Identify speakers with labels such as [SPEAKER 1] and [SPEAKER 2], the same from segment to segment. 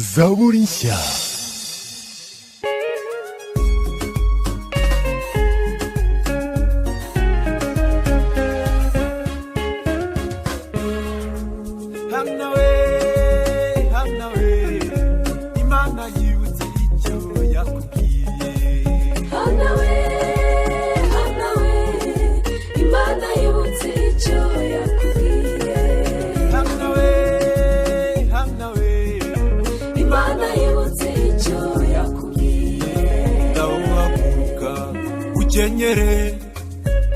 [SPEAKER 1] Zaburisha.
[SPEAKER 2] Imana yibutse icyo yakubwiye. Imana yibutse icyo yakubwiye. Imana yibutse icyo yakubwiye.
[SPEAKER 3] Ndahaguruka ukenyere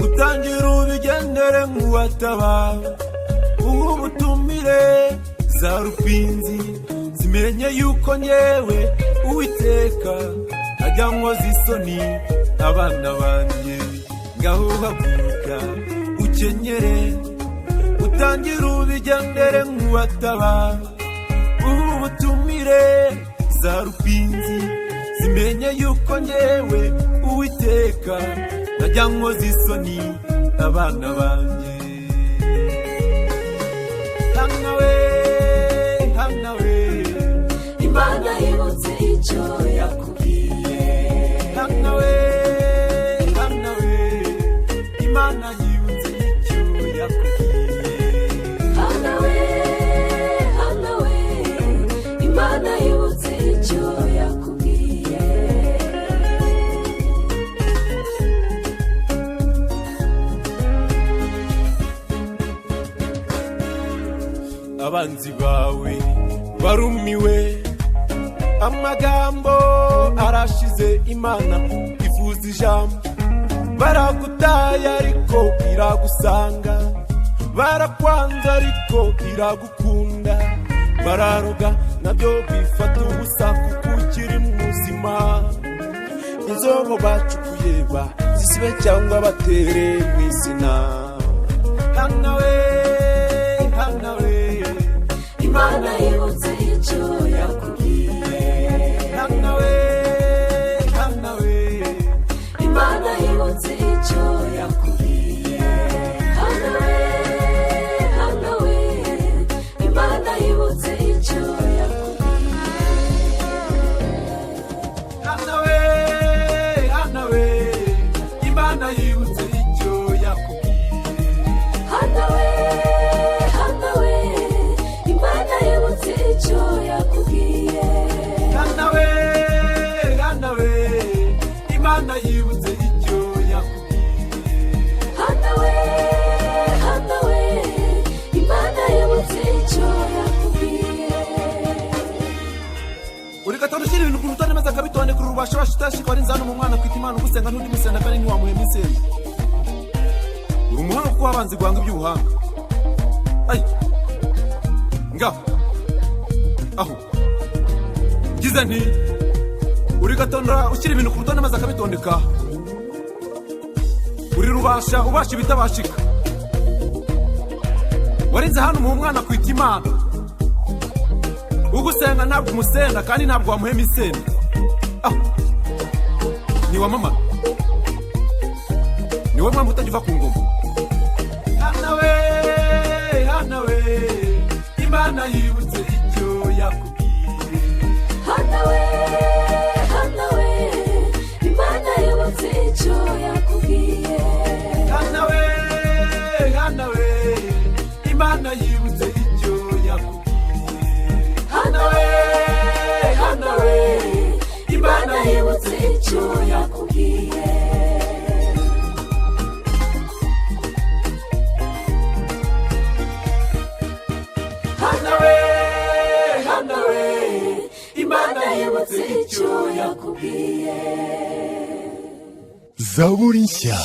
[SPEAKER 3] utangira ubigendere nk'uwatabara, ubutumire za rupinzi zimenye yuko nyewe Uwiteka ajya nkoza isoni abana banjye. Ngaho haguruka ukenyere utangira ubigendere nk'uwatabara, ubutumire za rupinzi zimenye yuko nyewe Uwiteka ajya nkoza isoni abana banjye.
[SPEAKER 2] Imana yibutse icyo yakubwiye.
[SPEAKER 3] Imana yibutse icyo yakubwiye.
[SPEAKER 2] Imana yibutse icyo yakubwiye.
[SPEAKER 3] Abanzi bawe barumiwe, amagambo arashize, Imana ivuza ijambo. Baragutaye ariko iragusanga, barakwanze ariko iragukunda. Bararoga nabyo bifata ubusa kuko ukiri muzima. Inzobo bacukuye bazisibe cyangwa batere mu izina.
[SPEAKER 2] Imana yibutse icyo yakubwiye. Imana yibutse icyo yakubwiye. Imana yibutse icyo
[SPEAKER 3] Imana yibutse icyo yakubwiye.
[SPEAKER 2] Imana yibutse icyo yakubwiye.
[SPEAKER 3] Imana yibutse icyo yakubwiye.
[SPEAKER 2] Imana yibutse icyo yakubwiye.
[SPEAKER 3] Uri gatondo ushyira ibintu ku rutonde maze akabitondeka urubasha bashitashika wari nzano mu mwana kwita Imana ugusenga n'undi musenda kandi ntiwamuhema insenda. Uri umuhanga kuko wabanze guhanga iby'ubuhanga. Ay ngaho aho gize nti uri gatonda ushyira ibintu ku rutonde maze akabitondeka. Uri rubasha ubasha ibitabashika, warinze hano mu mwana kwita Imana ugusenga ntabwo umusenda kandi ntabwo wamuhema insenda. Aho niwamamara niwe mwami utagiva ku ngoma. Imana yibutse icyo yakubwiye.
[SPEAKER 2] Imana yibutse icyo yakubwiye.
[SPEAKER 3] Imana yibutse icyo yakubwiye.
[SPEAKER 2] Imana yibutse icyo yakubwiye. Imana yibutse icyo yakubwiye.
[SPEAKER 1] Zaburisha.